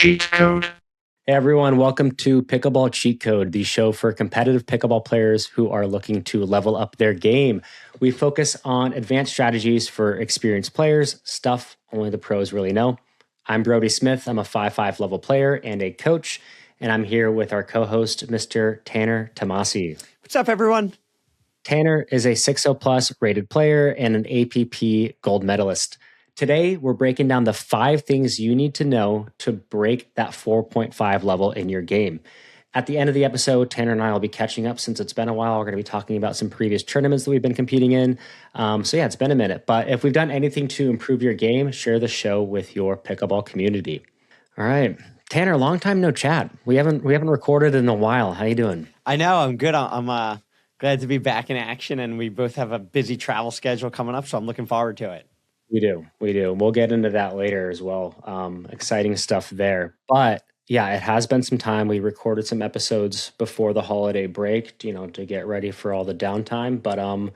Cheat Code. Hey everyone, welcome to Pickleball Cheat Code, the show for competitive pickleball players who are looking to level up their game. We focus on advanced strategies for experienced players, stuff only the pros really know. I'm Brodie Smith. I'm a 5'5" level player and a coach, and I'm here with our co-host, Mr. Tanner Tomasi. What's up, everyone? Tanner is a 6.0 plus rated player and an APP gold medalist. Today, we're breaking down the 5 things you need to know to break that 4.5 level in your game. At the end of the episode, Tanner and I will be catching up since it's been a while. We're going to be talking about some previous tournaments that we've been competing in. So yeah, it's been a minute. But if we've done anything to improve your game, share the show with your pickleball community. All right. Tanner, long time no chat. We haven't recorded in a while. How you doing? I know. I'm good. I'm glad to be back in action, and we both have a busy travel schedule coming up, so I'm looking forward to it. We do. We'll get into that later as well. Exciting stuff there. But yeah, it has been some time. We recorded some episodes before the holiday break, to get ready for all the downtime. But I'm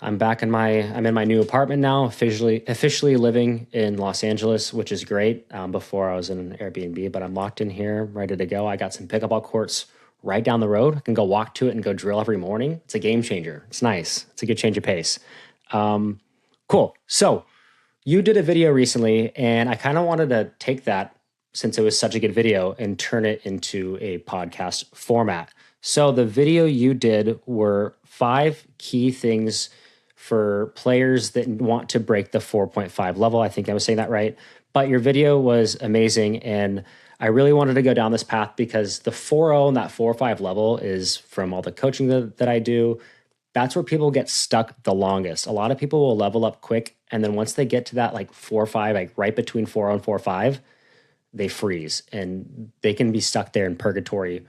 in my new apartment now, officially living in Los Angeles, which is great. Before I was in an Airbnb, but I'm locked in here, ready to go. I got some pickleball courts right down the road. I can go walk to it and go drill every morning. It's a game changer. It's nice. It's a good change of pace. Cool. So you did a video recently, and I kind of wanted to take that, since it was such a good video, and turn it into a podcast format. So the video you did were 5 key things for players that want to break the 4.5 level. I think I was saying that right. But your video was amazing, and I really wanted to go down this path because the 4.0 and that 4.5 level is, from all the coaching that I do, that's where people get stuck the longest. A lot of people will level up quick, and then once they get to that 4.5, right between 4.0 and 4.5, they freeze, and they can be stuck there in purgatory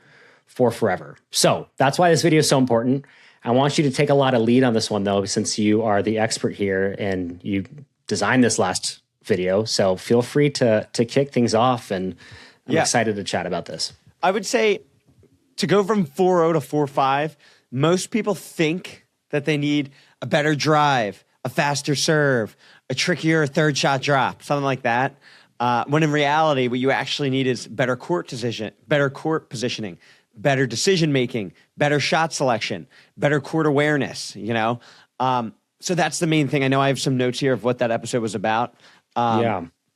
for forever. So that's why this video is so important. I want you to take a lot of lead on this one, though, since you are the expert here and you designed this last video. So feel free to kick things off, and I'm excited to chat about this. I would say to go from 4.0 to 4.5, most people think that they need a better drive, a faster serve, a trickier third shot drop, something like that. When in reality, what you actually need is better court positioning, better decision making, better shot selection, better court awareness. So that's the main thing. I know I have some notes here of what that episode was about.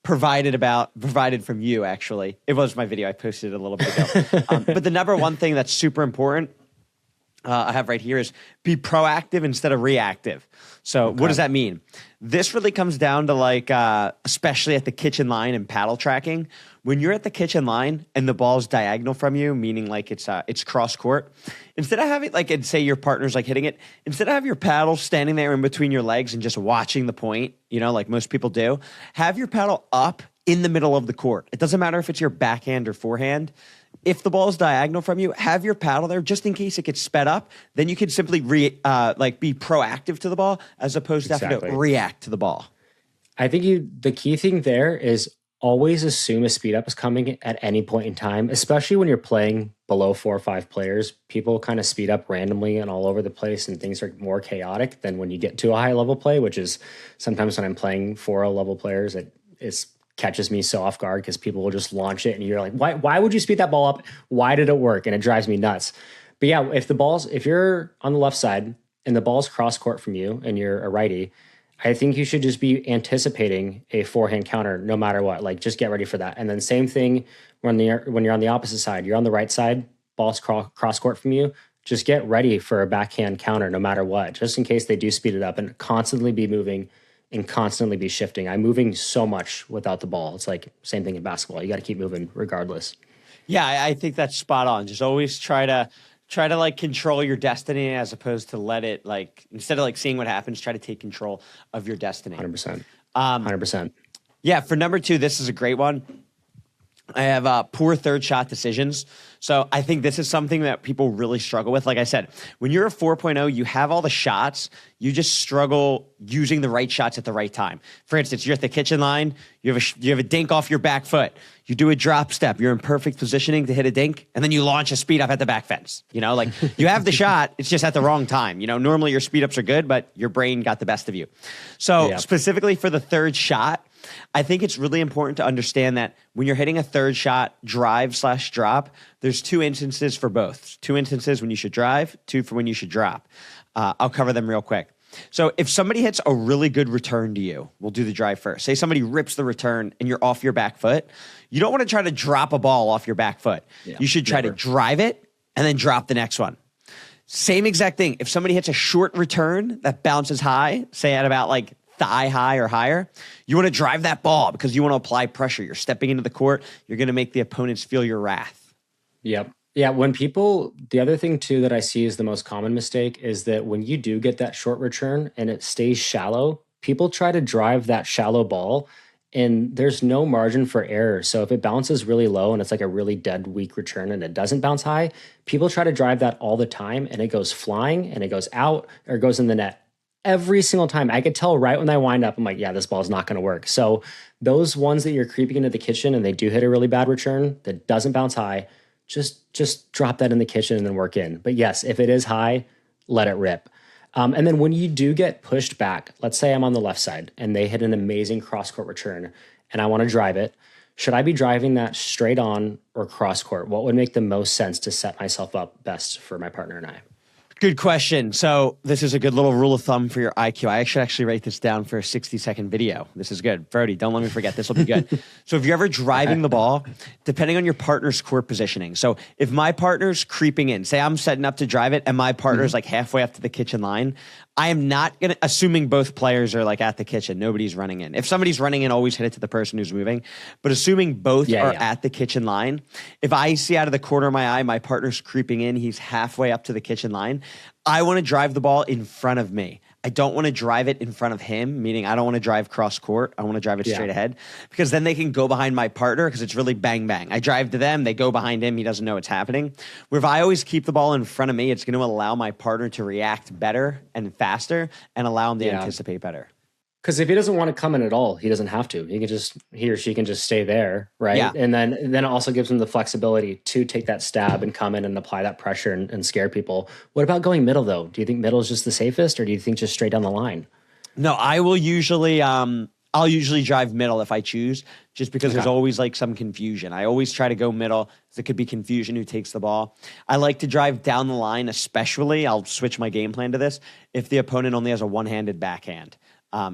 Provided from you, actually. It was my video. I posted it a little bit ago. But the number one thing that's super important I have right here is be proactive instead of reactive. So what does that mean? This really comes down to especially at the kitchen line and paddle tracking. When you're at the kitchen line and the ball's diagonal from you, meaning it's cross court, instead of having and say your partner's hitting it, instead of have your paddle standing there in between your legs and just watching the point, like most people do, have your paddle up in the middle of the court. It doesn't matter if it's your backhand or forehand. If the ball is diagonal from you, have your paddle there just in case it gets sped up. Then you can simply be proactive to the ball as opposed to having to react to the ball. I think the key thing there is always assume a speed up is coming at any point in time, especially when you're playing below 4 or 5 players. People kind of speed up randomly and all over the place, and things are more chaotic than when you get to a high level play, which is sometimes when I'm playing 4.0 level players, it catches me so off guard because people will just launch it and you're like, why would you speed that ball up? Why did it work? And it drives me nuts. But yeah, if you're on the left side and the ball's cross court from you and you're a righty, I think you should just be anticipating a forehand counter no matter what. Just get ready for that. And then same thing when you're on the opposite side, you're on the right side, ball's cross court from you, just get ready for a backhand counter no matter what, just in case they do speed it up, and constantly be moving and constantly be shifting. I'm moving so much without the ball. It's same thing in basketball. You got to keep moving regardless. Yeah, I think that's spot on. Just always try to control your destiny as opposed to let it instead of seeing what happens, try to take control of your destiny. 100%. 100%. Yeah, for number 2, this is a great one. I have poor third shot decisions. So I think this is something that people really struggle with. Like I said, when you're a 4.0, you have all the shots. You just struggle using the right shots at the right time. For instance, you're at the kitchen line. You have a dink off your back foot. You do a drop step. You're in perfect positioning to hit a dink, and then you launch a speed up at the back fence. You have the shot. It's just at the wrong time. Normally your speed ups are good, but your brain got the best of you. So specifically for the third shot, I think it's really important to understand that when you're hitting a third shot, drive/drop, there's two instances for both. Two instances when you should drive, two for when you should drop. I'll cover them real quick. So if somebody hits a really good return to you, we'll do the drive first. Say somebody rips the return and you're off your back foot. You don't want to try to drop a ball off your back foot. Yeah, you should try to drive it and then drop the next one. Same exact thing. If somebody hits a short return that bounces high, say at about like thigh high or higher, you want to drive that ball because you want to apply pressure. You're stepping into the court. You're going to make the opponents feel your wrath. Yep. Yeah, the other thing too that I see is the most common mistake is that when you do get that short return and it stays shallow, people try to drive that shallow ball and there's no margin for error. So if it bounces really low and it's like a really dead weak return and it doesn't bounce high, people try to drive that all the time and it goes flying and it goes out or it goes in the net. Every single time. I could tell right when I wind up, I'm like, yeah, this ball's not going to work. So those ones that you're creeping into the kitchen and they do hit a really bad return that doesn't bounce high, just drop that in the kitchen and then work in. But yes, if it is high, let it rip. And then when you do get pushed back, let's say I'm on the left side and they hit an amazing cross-court return and I want to drive it. Should I be driving that straight on or cross-court? What would make the most sense to set myself up best for my partner and I? Good question. So this is a good little rule of thumb for your IQ. I should actually write this down for a 60-second video. This is good. Brodie, don't let me forget. This will be good. So if you're ever driving the ball, depending on your partner's court positioning. So if my partner's creeping in, say I'm setting up to drive it and my partner's like halfway up to the kitchen line, I am not going to, assuming both players are like at the kitchen, nobody's running in. If somebody's running in, always hit it to the person who's moving. But assuming both are at the kitchen line, if I see out of the corner of my eye, my partner's creeping in, he's halfway up to the kitchen line, I want to drive the ball in front of me. I don't want to drive it in front of him, meaning I don't want to drive cross court. I want to drive it straight ahead because then they can go behind my partner because it's really bang, bang. I drive to them. They go behind him. He doesn't know what's happening. Where if I always keep the ball in front of me, it's going to allow my partner to react better and faster and allow him to anticipate better. Because if he doesn't want to come in at all, he doesn't have to. He or she can just stay there, right? Yeah. And then it also gives him the flexibility to take that stab and come in and apply that pressure and scare people. What about going middle, though? Do you think middle is just the safest, or do you think just straight down the line? No, I will usually I'll usually drive middle if I choose, just because there's always like some confusion. I always try to go middle. There could be confusion who takes the ball. I like to drive down the line, especially. I'll switch my game plan to this if the opponent only has a one-handed backhand.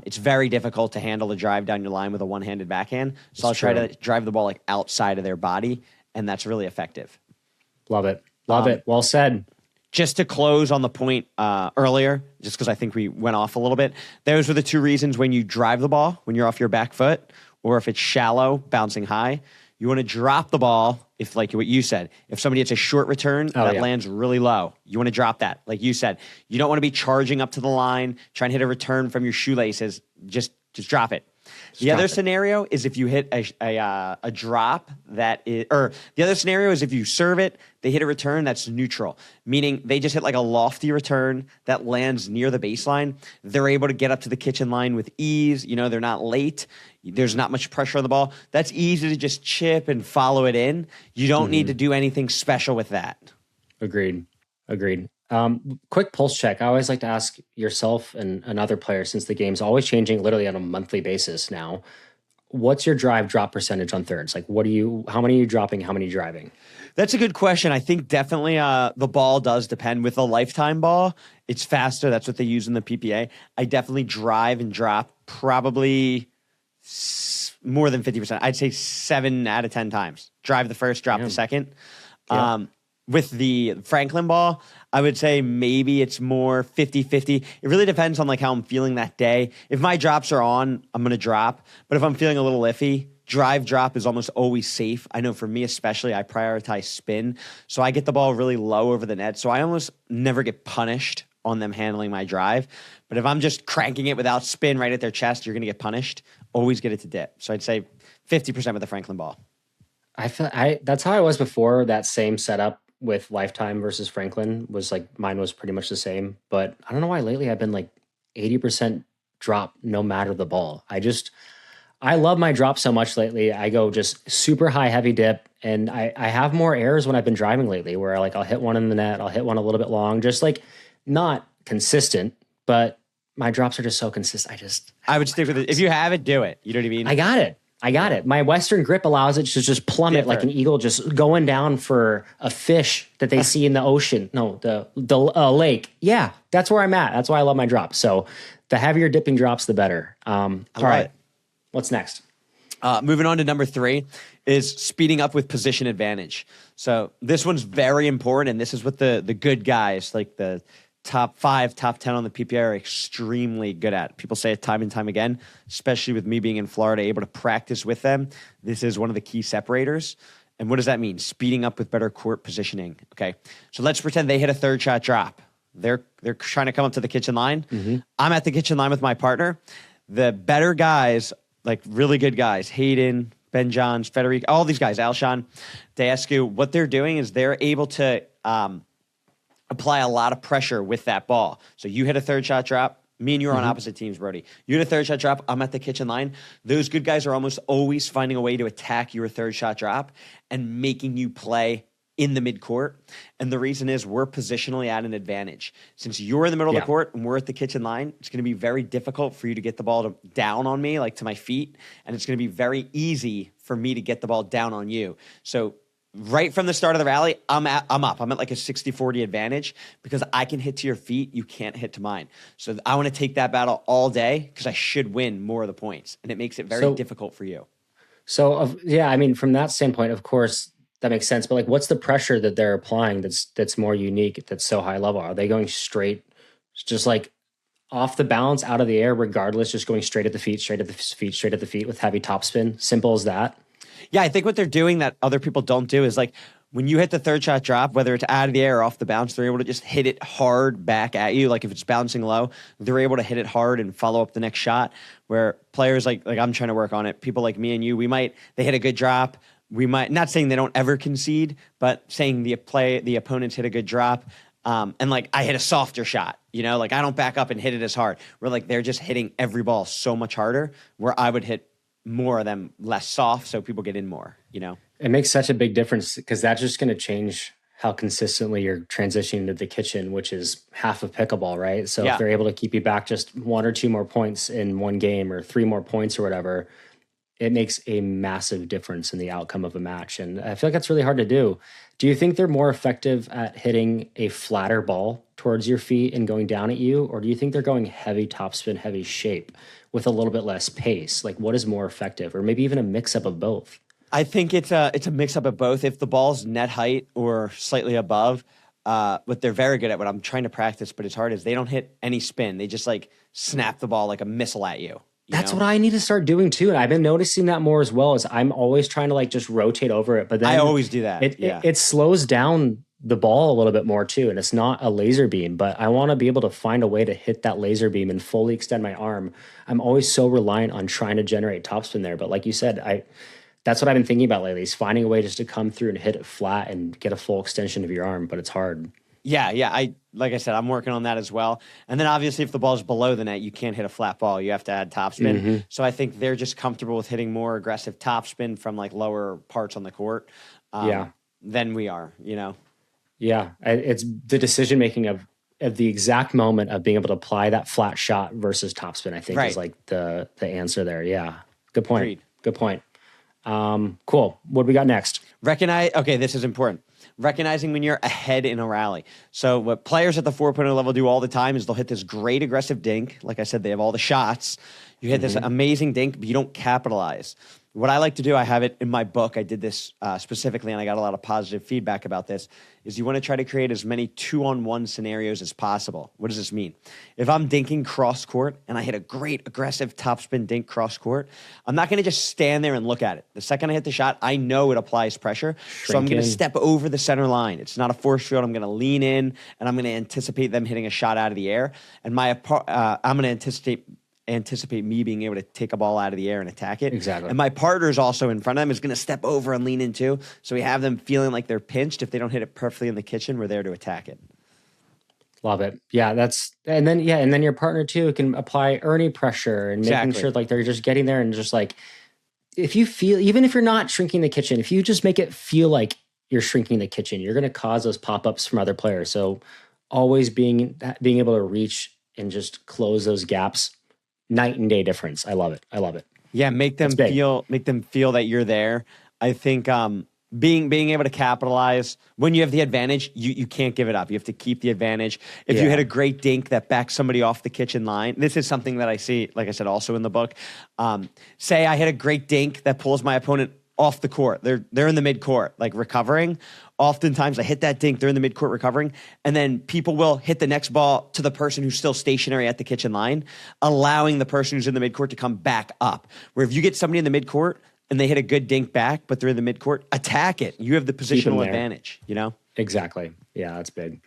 It's very difficult to handle a drive down your line with a one-handed backhand. So I'll try to drive the ball like outside of their body, and that's really effective. Love it. Love it. Well said. Just to close on the point earlier, just because I think we went off a little bit, those are the two reasons when you drive the ball, when you're off your back foot, or if it's shallow, bouncing high. You want to drop the ball if, like what you said, if somebody hits a short return that lands really low, you want to drop that. Like you said, you don't want to be charging up to the line, trying to hit a return from your shoelaces. Just drop it. The other scenario is if you hit a drop that is, or the other scenario is if you serve it, they hit a return that's neutral, meaning they just hit like a lofty return that lands near the baseline. They're able to get up to the kitchen line with ease. You know, they're not late. There's not much pressure on the ball. That's easy to just chip and follow it in. You don't need to do anything special with that. Agreed. Quick pulse check. I always like to ask yourself and another player, since the game's always changing literally on a monthly basis now, what's your drive drop percentage on thirds? Like how many are you dropping? How many are you driving? That's a good question. I think definitely the ball does depend. With a lifetime ball, it's faster. That's what they use in the PPA. I definitely drive and drop probably more than 50%. I'd say 7 out of 10 times. Drive the first, drop the second. With the Franklin ball, I would say maybe it's more 50-50. It really depends on like how I'm feeling that day. If my drops are on, I'm going to drop. But if I'm feeling a little iffy, drive drop is almost always safe. I know for me especially, I prioritize spin. So I get the ball really low over the net. So I almost never get punished on them handling my drive. But if I'm just cranking it without spin right at their chest, you're going to get punished. Always get it to dip. So I'd say 50% with the Franklin ball. That's how I was before that same setup. With Lifetime versus Franklin was like, mine was pretty much the same, but I don't know why lately I've been like 80% drop no matter the ball. I love my drop so much lately. I go just super high, heavy dip, and I have more errors when I've been driving lately where like I'll hit one in the net, I'll hit one a little bit long, just like not consistent, but my drops are just so consistent. I would stick with it. If you have it, do it. You know what I mean? I got it. My Western grip allows it to just plummet like an eagle, just going down for a fish that they see in the ocean. No, the lake. Yeah, that's where I'm at. That's why I love my drops. So the heavier dipping drops, the better. All right. What's next? Moving on to number 3 is speeding up with position advantage. So this one's very important, and this is what the good guys, like the top 5, top 10 on the PPA are extremely good at. People say it time and time again, especially with me being in Florida, able to practice with them. This is one of the key separators. And what does that mean? Speeding up with better court positioning. Okay. So let's pretend they hit a third shot drop. They're trying to come up to the kitchen line. Mm-hmm. I'm at the kitchen line with my partner. The better guys, like really good guys, Hayden, Ben Johns, Federico, all these guys, Alshon, Daescu, what they're doing is they're able to apply a lot of pressure with that ball. So you hit a third shot drop. Me and you are on opposite teams, Brodie. You hit a third shot drop. I'm at the kitchen line. Those good guys are almost always finding a way to attack your third shot drop and making you play in the midcourt. And the reason is we're positionally at an advantage. Since you're in the middle of the court and we're at the kitchen line, it's going to be very difficult for you to get the ball down on me, like to my feet. And it's going to be very easy for me to get the ball down on you. So right from the start of the rally, I'm up. I'm at like a 60-40 advantage because I can hit to your feet. You can't hit to mine. So I want to take that battle all day because I should win more of the points. And it makes it very difficult for you. So, I mean, from that standpoint, of course, that makes sense. But like, what's the pressure that they're applying that's more unique, that's so high level? Are they going straight, just like off the balance, out of the air, regardless, just going straight at the feet, straight at the feet, straight at the feet with heavy topspin? Simple as that? Yeah, I think what they're doing that other people don't do is like when you hit the third shot drop, whether it's out of the air or off the bounce, they're able to just hit it hard back at you. Like if it's bouncing low, they're able to hit it hard and follow up the next shot. Where players like I'm trying to work on it, people like me and you, they hit a good drop. We might, not saying they don't ever concede, but saying the opponents hit a good drop. And like I hit a softer shot, like I don't back up and hit it as hard. Where like they're just hitting every ball so much harder, where I would hit more of them less soft, so people get in more, It makes such a big difference because that's just going to change how consistently you're transitioning to the kitchen, which is half of pickleball, right? So if they're able to keep you back just 1 or 2 more points in one game or 3 more points or whatever, it makes a massive difference in the outcome of a match. And I feel like that's really hard to do. Do you think they're more effective at hitting a flatter ball towards your feet and going down at you? Or do you think they're going heavy topspin, heavy shape with a little bit less pace? Like what is more effective? Or maybe even a mix up of both? I think it's a mix up of both. If the ball's net height or slightly above, what they're very good at, what I'm trying to practice, but it's hard, is they don't hit any spin. They just like snap the ball like a missile at you. That's what I need to start doing too. And I've been noticing that more as well, as I'm always trying to like just rotate over it. But then I always do that. It slows down the ball a little bit more too. And it's not a laser beam, but I want to be able to find a way to hit that laser beam and fully extend my arm. I'm always so reliant on trying to generate topspin there. But like you said, that's what I've been thinking about lately, is finding a way just to come through and hit it flat and get a full extension of your arm, but it's hard. Yeah. Like I said, I'm working on that as well. And then obviously if the ball's below the net, you can't hit a flat ball. You have to add topspin. Mm-hmm. So I think they're just comfortable with hitting more aggressive topspin from like lower parts on the court than we are, Yeah. It's the decision-making of the exact moment of being able to apply that flat shot versus topspin, I think is like the answer there. Yeah. Good point. Agreed. Good point. Cool. What do we got next? Okay, this is important. Recognizing when you're ahead in a rally. So what players at the 4.0 level do all the time is they'll hit this great aggressive dink. Like I said, they have all the shots. You hit this amazing dink, but you don't capitalize. What I like to do, I have it in my book. I did this specifically, and I got a lot of positive feedback about this, is you want to try to create as many 2-on-1 scenarios as possible. What does this mean? If I'm dinking cross court and I hit a great aggressive topspin dink cross court, I'm not going to just stand there and look at it. The second I hit the shot, I know it applies pressure. So I'm going to step over the center line. It's not a force field. I'm going to lean in, and I'm going to anticipate them hitting a shot out of the air. And I'm going to anticipate me being able to take a ball out of the air and attack it. Exactly. And my partner's also in front of them is going to step over and lean in too. So we have them feeling like they're pinched. If they don't hit it perfectly in the kitchen, we're there to attack it. Love it. Yeah, and then your partner too can apply Ernie pressure and making sure like they're just getting there, and just like, if you feel, even if you're not shrinking the kitchen, if you just make it feel like you're shrinking the kitchen, you're going to cause those pop-ups from other players. So always being able to reach and just close those gaps. Night and day difference. I love it. I love it. Yeah, make them feel that you're there. I think being able to capitalize when you have the advantage, you can't give it up. You have to keep the advantage. If you hit a great dink that backs somebody off the kitchen line, this is something that I see, like I said, also in the book. Say I hit a great dink that pulls my opponent off the court. They're in the mid-court, like recovering. Oftentimes I hit that dink, they're in the mid-court recovering, and then people will hit the next ball to the person who's still stationary at the kitchen line, allowing the person who's in the mid-court to come back up. Where if you get somebody in the mid-court and they hit a good dink back, but they're in the mid-court, attack it. You have the positional advantage, you know? Exactly. Yeah, that's big.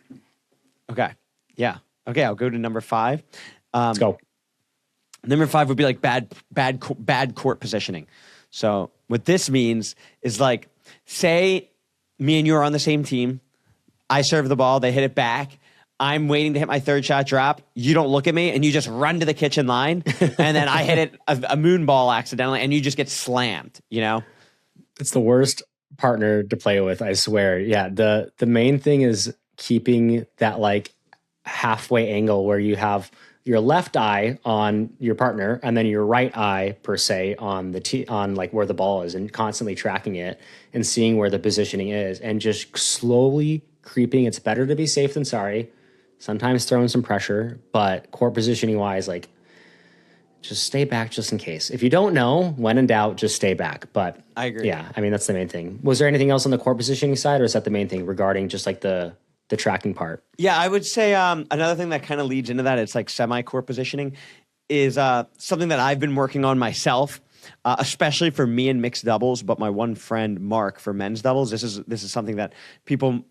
Okay. Yeah. Okay, I'll go to number 5. Let's go. Number 5 would be like bad court positioning. So what this means is like, say me and you are on the same team. I serve the ball. They hit it back. I'm waiting to hit my third shot drop. You don't look at me, and you just run to the kitchen line, and then I hit it a moon ball accidentally, and you just get slammed, you know? It's the worst partner to play with, I swear. Yeah, the main thing is keeping that like halfway angle where you have your left eye on your partner and then your right eye per se on on like where the ball is, and constantly tracking it and seeing where the positioning is and just slowly creeping. It's better to be safe than sorry. Sometimes throwing some pressure, but court positioning wise, like just stay back just in case. If you don't know, when in doubt, just stay back. But I agree. Yeah, I mean, that's the main thing. Was there anything else on the court positioning side, or is that the main thing regarding just like the tracking part? Yeah, I would say another thing that kind of leads into that, it's like semi-court positioning, is something that I've been working on myself, especially for me in mixed doubles, but my one friend, Mark, for men's doubles. This is something that people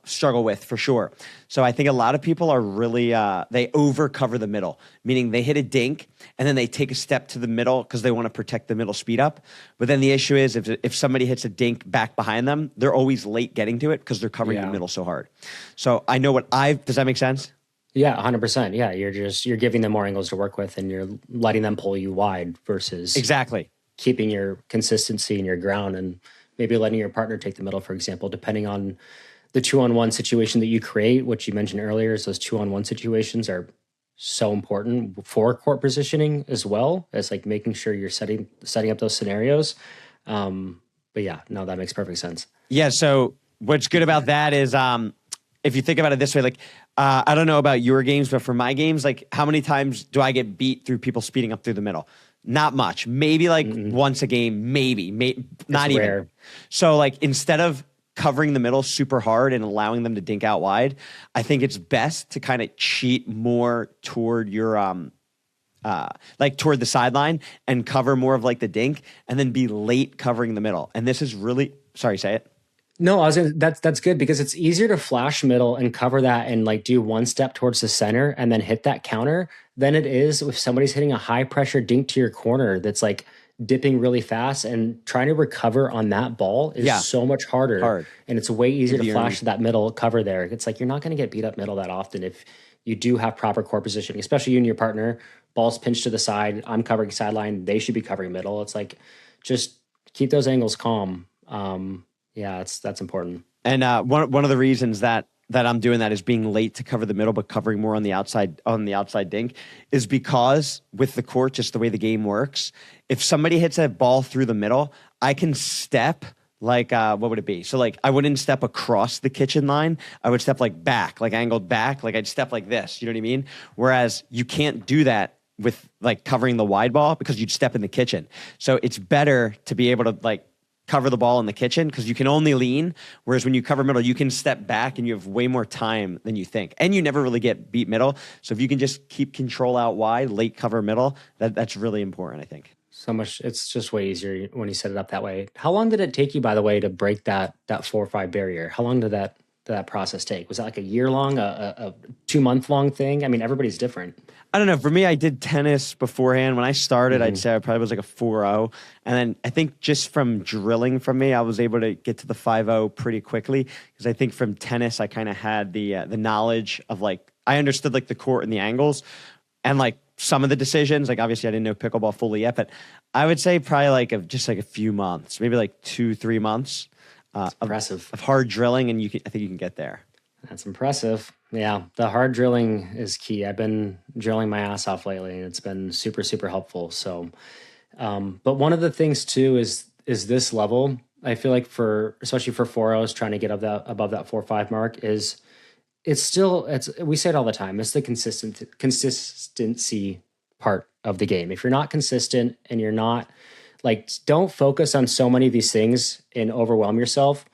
struggle with for sure. So I think a lot of people are really, they over-cover the middle, meaning they hit a dink, and then they take a step to the middle because they want to protect the middle speed up. But then the issue is if somebody hits a dink back behind them, they're always late getting to it because they're covering the middle so hard. So I know does that make sense? Yeah, 100%. Yeah, you're giving them more angles to work with, and you're letting them pull you wide versus exactly keeping your consistency in your ground, and maybe letting your partner take the middle, for example, depending on the 2-on-1 situation that you create, which you mentioned earlier. Is those 2-on-1 situations are so important for court positioning as well as like making sure you're setting up those scenarios. But yeah, no, that makes perfect sense. Yeah. So what's good about that is, if you think about it this way, like, I don't know about your games, but for my games, like how many times do I get beat through people speeding up through the middle? Not much. Maybe like once a game, maybe not even. Rare. So like instead of covering the middle super hard and allowing them to dink out wide, I think it's best to kind of cheat more toward your like toward the sideline and cover more of like the dink, and then be late covering the middle. And this is really, sorry, say it. No, that's good because it's easier to flash middle and cover that and like do one step towards the center and then hit that counter than it is if somebody's hitting a high pressure dink to your corner that's like dipping really fast, and trying to recover on that ball is so much harder. And it's way easier to flash that middle cover there. It's like you're not going to get beat up middle that often if you do have proper court positioning, especially you and your partner. Ball's pinched to the side. I'm covering sideline. They should be covering middle. It's like just keep those angles calm. Yeah, that's important. And one of the reasons that I'm doing that is being late to cover the middle, but covering more on the outside dink, is because with the court, just the way the game works, if somebody hits a ball through the middle, I can step like what would it be? So like I wouldn't step across the kitchen line. I would step like back, like angled back, like I'd step like this. You know what I mean? Whereas you can't do that with like covering the wide ball because you'd step in the kitchen. So it's better to be able to like cover the ball in the kitchen because you can only lean, whereas when you cover middle, you can step back and you have way more time than you think. And you never really get beat middle. So if you can just keep control out wide, late cover middle, that's really important, I think. So much, it's just way easier when you set it up that way. How long did it take you, by the way, to break that 4-5 barrier? How long did that process take? Was that like a year long, a 2-month long thing? I mean, everybody's different. I don't know. For me, I did tennis beforehand. When I started, I'd say I probably was like a 4-0. And then I think just from drilling from me, I was able to get to the 5-0 pretty quickly. Because I think from tennis, I kind of had the knowledge of like, I understood like the court and the angles and like some of the decisions. Like obviously I didn't know pickleball fully yet, but I would say probably like just like a few months, maybe like 2-3 months. Impressive. Of hard drilling, and I think you can get there. That's impressive. Yeah, the hard drilling is key. I've been drilling my ass off lately, and it's been super, super helpful. So, but one of the things too is this level. I feel like for especially for 4-0s trying to get up that above that 4-5 mark is it's we say it all the time. It's the consistency part of the game. If you're not consistent and you're not like, don't focus on so many of these things and overwhelm yourself.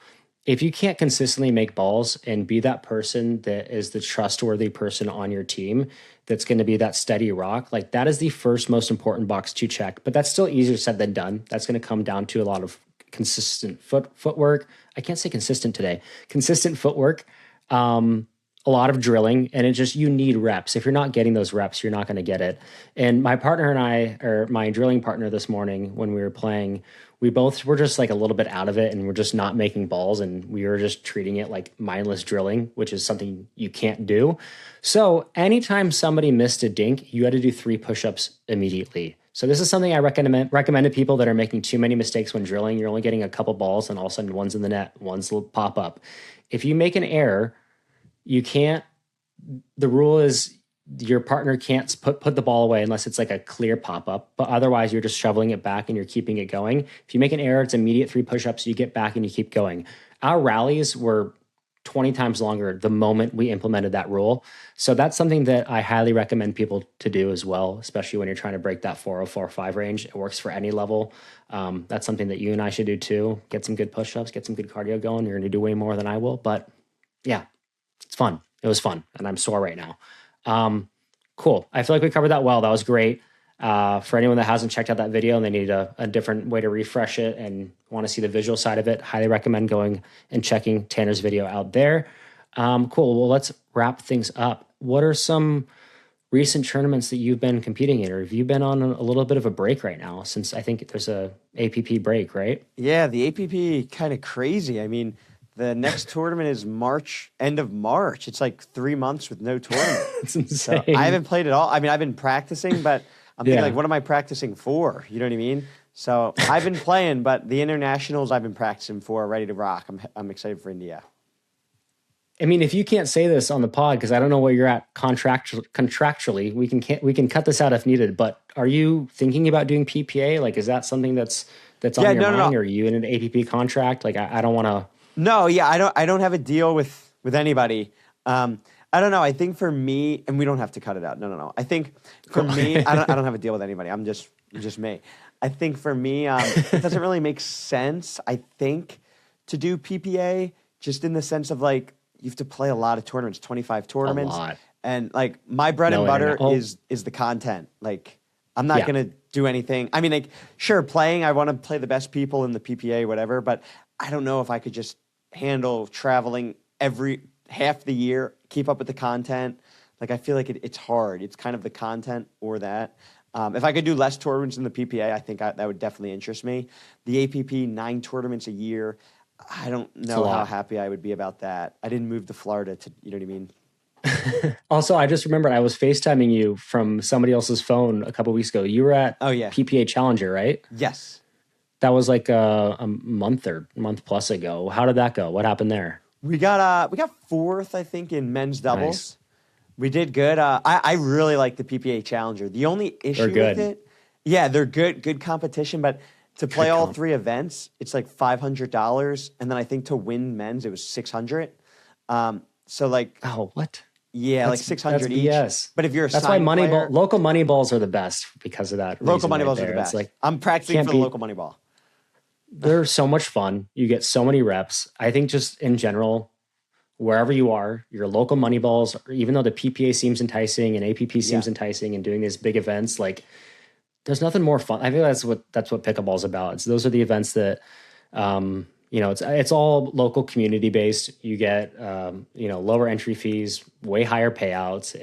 If you can't consistently make balls and be that person that is the trustworthy person on your team, that's going to be that steady rock, like that is the first most important box to check. But that's still easier said than done. That's going to come down to a lot of consistent footwork. I can't say consistent today. Consistent footwork. A lot of drilling, and it just, you need reps. If you're not getting those reps, you're not going to get it. And my partner and I, or my drilling partner this morning when we were playing, we both were just like a little bit out of it and we're just not making balls, and we were just treating it like mindless drilling, which is something you can't do. So anytime somebody missed a dink, you had to do 3 push-ups immediately. So this is something I recommend to people that are making too many mistakes when drilling. You're only getting a couple balls and all of a sudden one's in the net, one's will pop up. If you make an error, you can't, the rule is your partner can't put the ball away unless it's like a clear pop-up, but otherwise you're just shoveling it back and you're keeping it going. If you make an error, it's immediate 3 push-ups, you get back and you keep going. Our rallies were 20 times longer the moment we implemented that rule. So that's something that I highly recommend people to do as well, especially when you're trying to break that 4-0-4-5 range. It works for any level. That's something that you and I should do too. Get some good push-ups, get some good cardio going. You're going to do way more than I will, but yeah. It's fun. It was fun. And I'm sore right now. Cool. I feel like we covered that well. That was great. For anyone that hasn't checked out that video and they need a different way to refresh it and want to see the visual side of it, highly recommend going and checking Tanner's video out there. Cool. Well, let's wrap things up. What are some recent tournaments that you've been competing in, or have you been on a little bit of a break right now since I think there's a APP break, right? Yeah, the APP kind of crazy. I mean, the next tournament is end of March. It's like 3 months with no tournament. It's insane. So I haven't played at all. I mean, I've been practicing, but I'm thinking like, what am I practicing for? You know what I mean? So I've been playing, but the internationals I've been practicing for, ready to rock. I'm excited for India. I mean, if you can't say this on the pod, because I don't know where you're at contractually, we can cut this out if needed. But are you thinking about doing PPA? Like, is that something that's on your mind? No. Or are you in an APP contract? Like, I don't want to. No, yeah, I don't have a deal with anybody. I don't know. I think for me, and we don't have to cut it out. No. I think for me, I don't have a deal with anybody. I'm just me. I think for me, it doesn't really make sense, I think, to do PPA, just in the sense of like, you have to play a lot of tournaments, 25 tournaments. A lot. And like, my bread and butter is the content. Like, I'm not going to do anything. I mean, like, sure, playing, I want to play the best people in the PPA, whatever, but I don't know if I could just handle traveling every half the year, keep up with the content. Like, I feel like it's hard. It's kind of the content or that. If I could do less tournaments in the PPA, I think that would definitely interest me. The APP, 9 tournaments a year. I don't know how happy I would be about that. I didn't move to Florida to, you know what I mean? Also, I just remembered I was FaceTiming you from somebody else's phone a couple weeks ago. You were at PPA Challenger, right? Yes. That was like a month plus ago. How did that go? What happened there? We got 4th, I think, in men's doubles. Nice. We did good. I really like the PPA Challenger. The only issue with it, they're good competition, but to play all 3 events, it's like $500, and then I think to win men's, it was $600. So like, what? Yeah, like $600 each. Yes, but if you're that's why local money balls are the best because of that. Local money balls are the best. Like, I'm practicing for the local money ball. They're so much fun. You get so many reps. I think just in general, wherever you are, your local money balls, even though the PPA seems enticing and APP seems enticing and doing these big events, like there's nothing more fun. I think that's what pickleball is about. Those are the events that, it's all local community based. You get, lower entry fees, way higher payouts.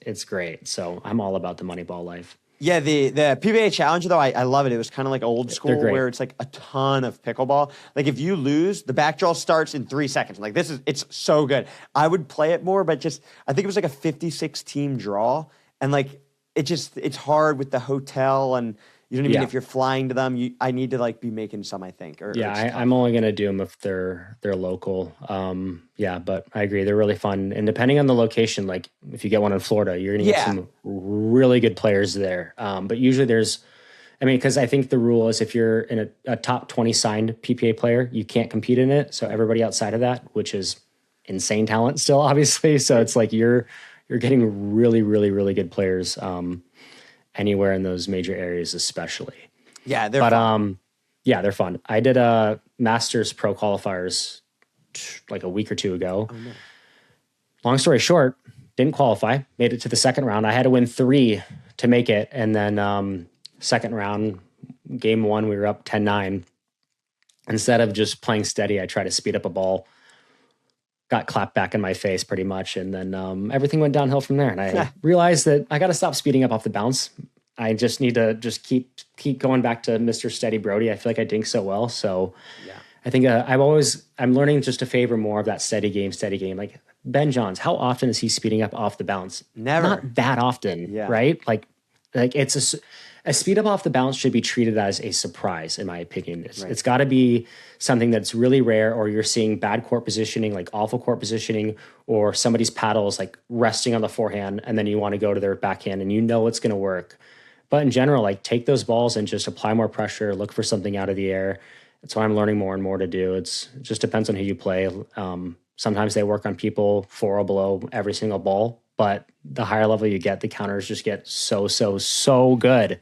It's great. So I'm all about the money ball life. Yeah, the PBA Challenger, though, I love it. It was kind of like old school where it's like a ton of pickleball. Like, if you lose, the back draw starts in 3 seconds. Like, it's so good. I would play it more, but I think it was like a 56-team draw. And, like, it's hard with the hotel. And You know what I mean? Yeah. If you're flying to them, I need to like be making some, I think. Yeah, I'm only gonna do them if they're local. Yeah, but I agree, they're really fun. And depending on the location, like if you get one in Florida, you're gonna get some really good players there. But usually because I think the rule is if you're in a top 20 signed PPA player, you can't compete in it. So everybody outside of that, which is insane talent still, obviously. So it's like you're getting really, really, really good players anywhere in those major areas, especially. Yeah, they're fun. Yeah, they're fun. I did a Masters Pro qualifiers like a week or two ago. Oh, no. Long story short, didn't qualify, made it to the second round. I had to win 3 to make it. And then second round, game 1, we were up 10-9. Instead of just playing steady, I tried to speed up a ball, got clapped back in my face pretty much. And then everything went downhill from there. And I realized that I got to stop speeding up off the bounce. I just need to just keep going back to Mr. Steady Brodie. I feel like I dink so well. So I think I'm learning just to favor more of that steady game. Like Ben Johns, how often is he speeding up off the bounce? Never. Not that often, right? Like it's a speed up off the bounce should be treated as a surprise, in my opinion. It's got to be something that's really rare, or you're seeing bad court positioning, like awful court positioning, or somebody's paddle is like resting on the forehand, and then you want to go to their backhand, and you know it's going to work. But in general, like take those balls and just apply more pressure, look for something out of the air. That's what I'm learning more and more to do. It just depends on who you play. Sometimes they work on people 4 or below every single ball, but the higher level you get, the counters just get so good.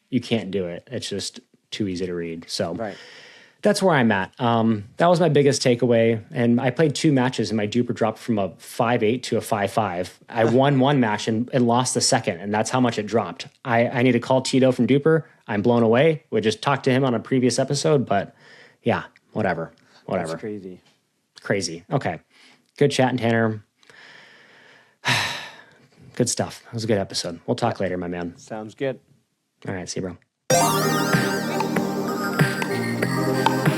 You can't do it. It's just too easy to read. So that's where I'm at. That was my biggest takeaway. And I played 2 matches and my duper dropped from a 5.8 to a 5.5. I won 1 match and lost the second. And that's how much it dropped. I need to call Tito from Duper. I'm blown away. We just talked to him on a previous episode, but yeah, whatever. That's Crazy. Okay. Good chatting, Tanner. Good stuff. It was a good episode. We'll talk later, my man. Sounds good. All right. See you, bro.